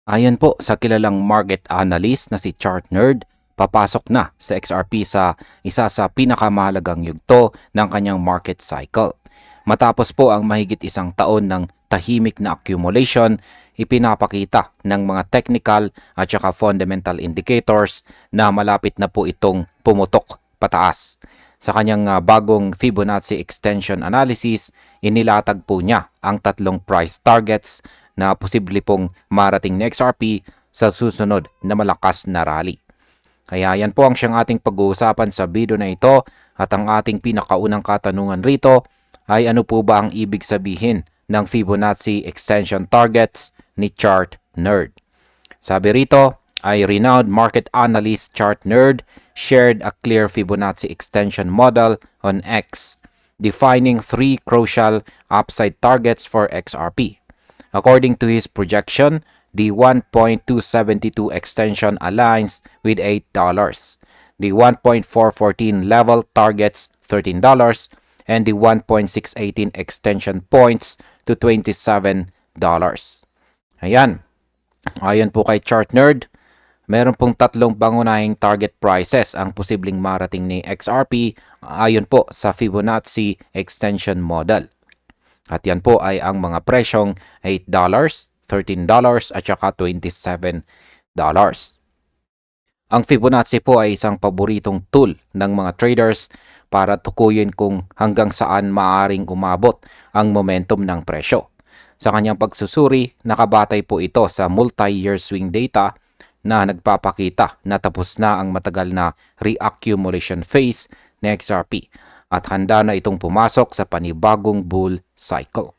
Ayon po sa kilalang market analyst na si Chart Nerd, papasok na sa XRP sa isa sa pinakamahalagang yugto ng kanyang market cycle. Matapos po ang mahigit isang taon ng tahimik na accumulation, ipinapakita ng mga technical at saka fundamental indicators na malapit na po itong pumutok pataas. Sa kanyang bagong Fibonacci extension analysis, inilatag po niya ang tatlong price targets na posible pong marating ni XRP sa susunod na malakas na rally. Kaya yan po ang siyang ating pag-uusapan sa video na ito at ang ating pinakaunang katanungan rito ay ano po ba ang ibig sabihin ng Fibonacci extension targets ni Chart Nerd. Sabi rito ay renowned market analyst Chart Nerd shared a clear Fibonacci extension model on X, defining three crucial upside targets for XRP. According to his projection, the 1.272 extension aligns with $8. The 1.414 level targets $13 and the 1.618 extension points to $27. Ayan. Ayon po kay Chart Nerd, meron pong tatlong pangunahing target prices ang posibleng marating ni XRP ayon po sa Fibonacci extension model. At yan po ay ang mga presyong $8, $13 at saka $27. Ang Fibonacci po ay isang paboritong tool ng mga traders para tukuyin kung hanggang saan maaring umabot ang momentum ng presyo. Sa kanyang pagsusuri, nakabatay po ito sa multi-year swing data na nagpapakita na tapos na ang matagal na reaccumulation phase ng XRP at handa na itong pumasok sa panibagong bull cycle.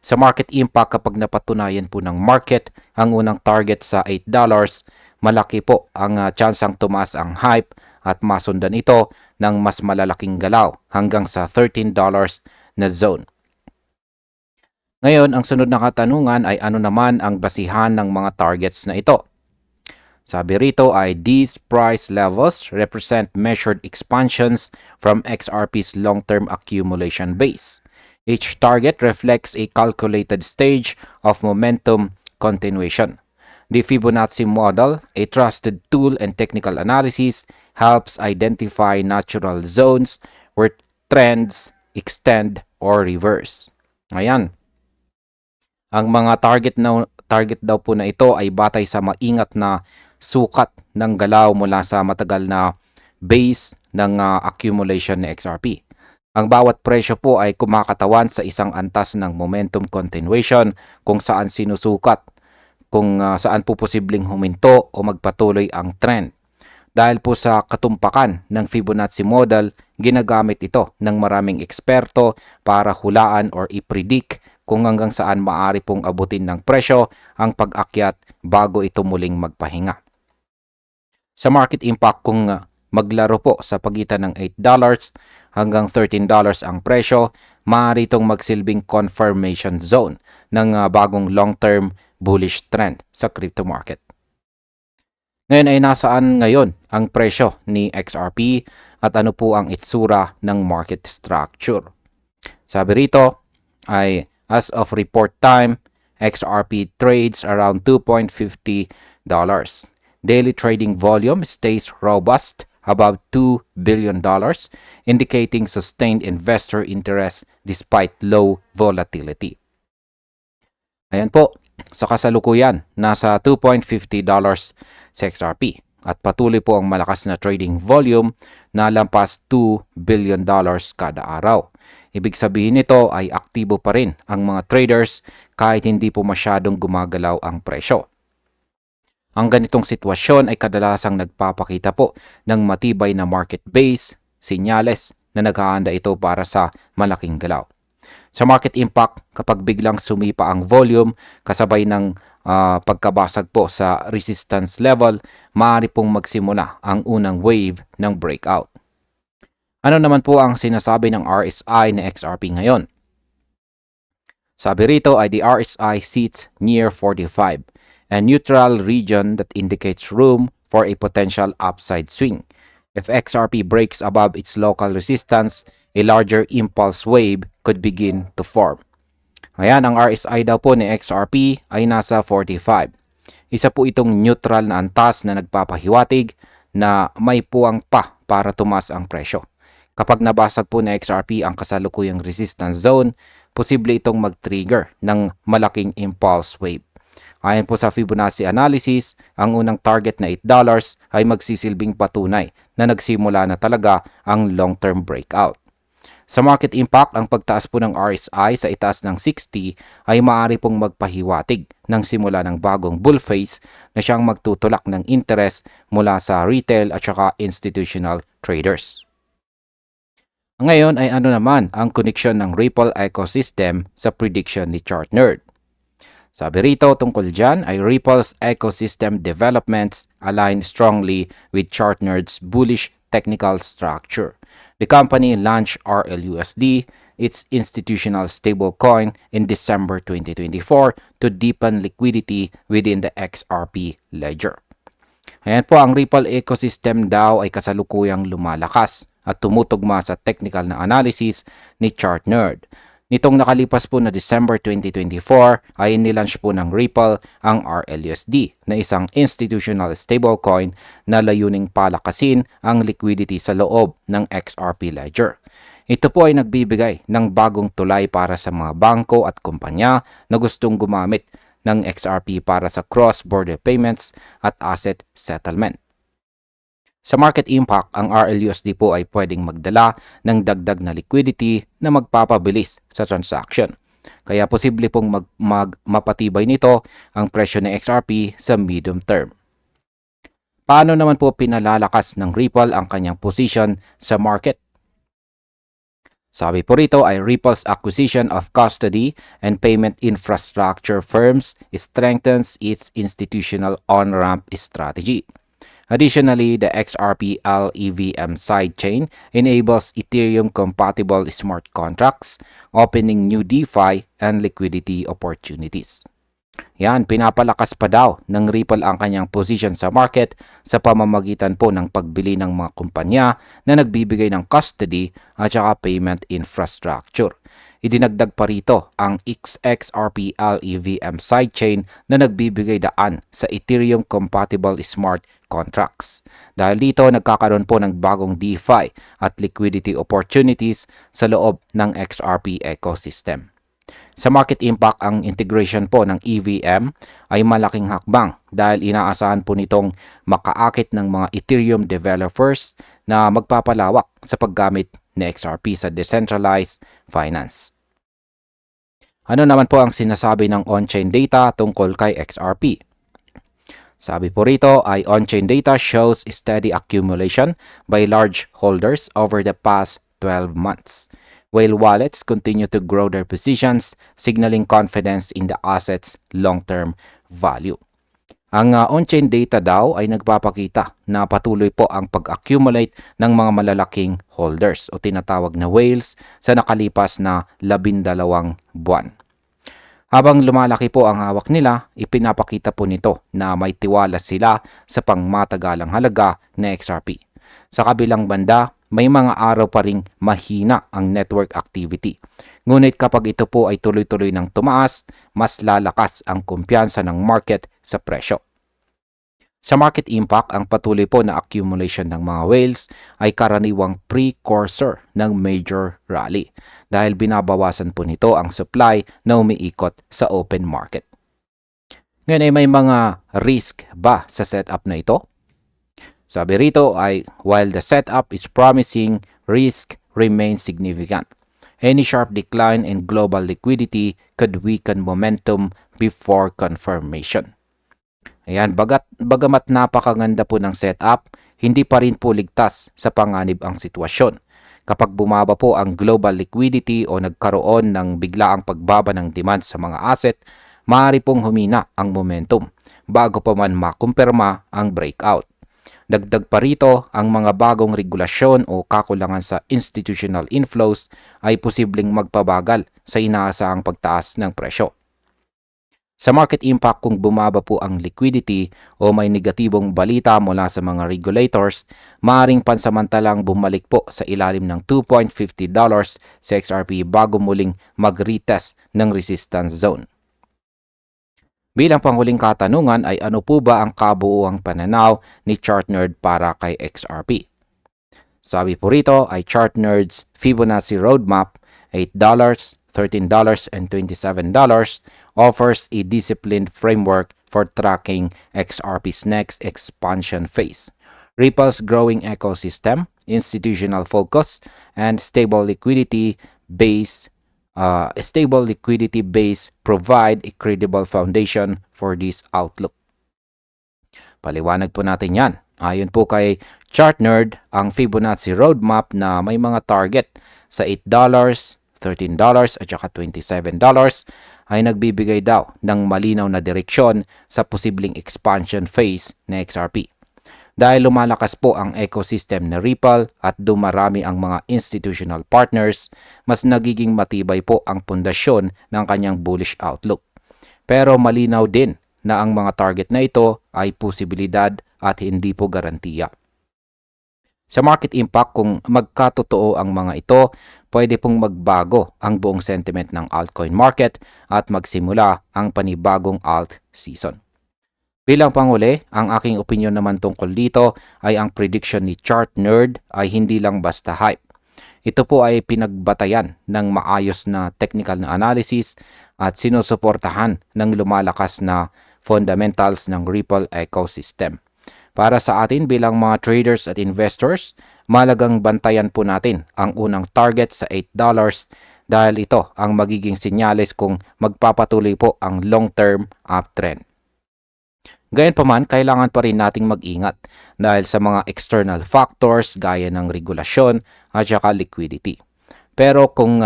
Sa market impact, kapag napatunayan po ng market ang unang target sa $8, malaki po ang tsansang tumaas ang hype at masundan ito ng mas malalaking galaw hanggang sa $13 na zone. Ngayon, ang sunod na katanungan ay ano naman ang basihan ng mga targets na ito? Sabi rito ay these price levels represent measured expansions from XRP's long-term accumulation base. Each target reflects a calculated stage of momentum continuation. The Fibonacci model, a trusted tool in technical analysis, helps identify natural zones where trends extend or reverse. Ayan. Ang mga target daw po na ito ay batay sa maingat na sukat ng galaw mula sa matagal na base ng accumulation ni XRP. Ang bawat presyo po ay kumakatawan sa isang antas ng momentum continuation kung saan sinusukat kung saan po posibleng huminto o magpatuloy ang trend. Dahil po sa katumpakan ng Fibonacci model, ginagamit ito ng maraming eksperto para hulaan or i-predict kung hanggang saan maaari pong abutin ng presyo ang pag-akyat bago ito muling magpahinga. Sa market impact, kung maglaro po sa pagitan ng $8 hanggang $13 ang presyo, maaari itong magsilbing confirmation zone ng bagong long-term bullish trend sa crypto market. Ngayon ay nasaan ngayon ang presyo ni XRP at ano po ang itsura ng market structure? Sabi rito ay as of report time, XRP trades around $2.50. Daily trading volume stays robust, above $2 billion, indicating sustained investor interest despite low volatility. Ayan po, sa kasalukuyan, nasa $2.50 sa XRP at patuloy po ang malakas na trading volume na lampas $2 billion kada araw. Ibig sabihin nito ay aktibo pa rin ang mga traders kahit hindi po masyadong gumagalaw ang presyo. Ang ganitong sitwasyon ay kadalasang nagpapakita po ng matibay na market base, sinyales na naghahanda ito para sa malaking galaw. Sa market impact, kapag biglang sumipa ang volume kasabay ng pagkabasag po sa resistance level, maaari pong magsimula ang unang wave ng breakout. Ano naman po ang sinasabi ng RSI na XRP ngayon? Sabi rito ay the RSI sits near 45, a neutral region that indicates room for a potential upside swing. If XRP breaks above its local resistance, a larger impulse wave could begin to form. Ayan, ang RSI daw po ni XRP ay nasa 45. Isa po itong neutral na antas na nagpapahiwatig na may puwang pa para tumaas ang presyo. Kapag nabasag po na XRP ang kasalukuyang resistance zone, posible itong mag-trigger ng malaking impulse wave. Ayon po sa Fibonacci analysis, ang unang target na $8 ay magsisilbing patunay na nagsimula na talaga ang long-term breakout. Sa market impact, ang pagtaas po ng RSI sa itaas ng 60 ay maaari pong magpahiwatig ng simula ng bagong bull phase na siyang magtutulak ng interest mula sa retail at saka institutional traders. Ngayon ay ano naman ang koneksyon ng Ripple ecosystem sa prediction ni ChartNerd. Sabi rito tungkol dyan ay Ripple's ecosystem developments align strongly with ChartNerd's bullish technical structure. The company launched RLUSD, its institutional stablecoin, in December 2024 to deepen liquidity within the XRP ledger. Ayan po, ang Ripple ecosystem daw ay kasalukuyang lumalakas at tumutugma sa technical na analysis ni ChartNerd. Nitong nakalipas po na December 2024 ay nilaunch po ng Ripple ang RLUSD na isang institutional stablecoin na layuning palakasin ang liquidity sa loob ng XRP ledger. Ito po ay nagbibigay ng bagong tulay para sa mga bangko at kumpanya na gustong gumamit ng XRP para sa cross-border payments at asset settlement. Sa market impact, ang RLUSD po ay pwedeng magdala ng dagdag na liquidity na magpapabilis sa transaction. Kaya posible pong mapatibay nito ang presyo ng XRP sa medium term. Paano naman po pinalalakas ng Ripple ang kanyang position sa market? Sabi po rito ay Ripple's acquisition of custody and payment infrastructure firms strengthens its institutional on-ramp strategy. Additionally, the XRP LEVM sidechain enables Ethereum-compatible smart contracts, opening new DeFi and liquidity opportunities. Yan, pinapalakas pa daw ng Ripple ang kanyang position sa market sa pamamagitan po ng pagbili ng mga kumpanya na nagbibigay ng custody at saka payment infrastructure. Idinagdag pa rito ang XRP LEVM sidechain na nagbibigay daan sa Ethereum-compatible smart contracts. Dahil dito, nagkakaroon po ng bagong DeFi at liquidity opportunities sa loob ng XRP ecosystem. Sa market impact, ang integration po ng EVM ay malaking hakbang dahil inaasahan po nitong makaakit ng mga Ethereum developers na magpapalawak sa paggamit ni XRP sa decentralized finance. Ano naman po ang sinasabi ng on-chain data tungkol kay XRP? Sabi po rito ay on-chain data shows steady accumulation by large holders over the past 12 months, while wallets continue to grow their positions, signaling confidence in the asset's long-term value. Ang on-chain data daw ay nagpapakita na patuloy po ang pag-accumulate ng mga malalaking holders o tinatawag na whales sa nakalipas na 12 buwan. Habang lumalaki po ang hawak nila, ipinapakita po nito na may tiwala sila sa pangmatagalang halaga na XRP. Sa kabilang banda, may mga araw pa ring mahina ang network activity. Ngunit kapag ito po ay tuloy-tuloy ng tumaas, mas lalakas ang kumpiyansa ng market sa presyo. Sa market impact, ang patuloy po na accumulation ng mga whales ay karaniwang precursor ng major rally dahil binabawasan po nito ang supply na umiikot sa open market. Ngayon ay may mga risk ba sa setup na ito? Sabi rito ay, while the setup is promising, risk remains significant. Any sharp decline in global liquidity could weaken momentum before confirmation. Ayan, bagamat napakaganda po ng setup, hindi pa rin po ligtas sa panganib ang sitwasyon. Kapag bumaba po ang global liquidity o nagkaroon ng biglaang pagbaba ng demand sa mga asset, maaari pong humina ang momentum bago pa man makumpirma ang breakout. Dagdag pa rito, ang mga bagong regulasyon o kakulangan sa institutional inflows ay posibleng magpabagal sa inaasahang pagtaas ng presyo. Sa market impact, kung bumaba po ang liquidity o may negatibong balita mula sa mga regulators, maaaring pansamantalang bumalik po sa ilalim ng $2.50 sa XRP bago muling mag-retest ng resistance zone. Bilang panghuling katanungan ay ano po ba ang kabuuang pananaw ni ChartNerd para kay XRP? Sabi po rito ay ChartNerd's Fibonacci Roadmap, $8, $13, and $27 offers a disciplined framework for tracking XRP's next expansion phase. Ripple's growing ecosystem, institutional focus, and stable liquidity base provide a credible foundation for this outlook. Paliwanag po natin yan. Ayon po kay ChartNerd, ang Fibonacci roadmap na may mga target sa $8, $13 at saka $27 ay nagbibigay daw ng malinaw na direksyon sa posibleng expansion phase na XRP. Dahil lumalakas po ang ecosystem na Ripple at dumarami ang mga institutional partners, mas nagiging matibay po ang pundasyon ng kanyang bullish outlook. Pero malinaw din na ang mga target na ito ay posibilidad at hindi po garantiya. Sa market impact, kung magkatotoo ang mga ito, pwede pong magbago ang buong sentiment ng altcoin market at magsimula ang panibagong alt season. Bilang panghuli, ang aking opinion naman tungkol dito ay ang prediction ni ChartNerd ay hindi lang basta hype. Ito po ay pinagbatayan ng maayos na technical na analysis at sinusuportahan ng lumalakas na fundamentals ng Ripple ecosystem. Para sa atin bilang mga traders at investors, malagang bantayan po natin ang unang target sa $8 dahil ito ang magiging senyales kung magpapatuloy po ang long-term uptrend. Gayunpaman, kailangan pa rin nating mag-ingat dahil sa mga external factors gaya ng regulasyon at saka liquidity. Pero kung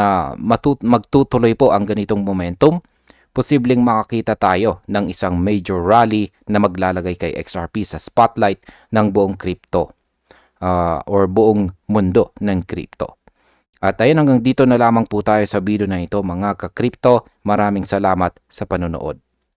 magtutuloy po ang ganitong momentum, posibleng makakita tayo ng isang major rally na maglalagay kay XRP sa spotlight ng buong crypto or buong mundo ng crypto. At ayun, hanggang dito na lamang po tayo sa video na ito mga ka-crypto. Maraming salamat sa panonood.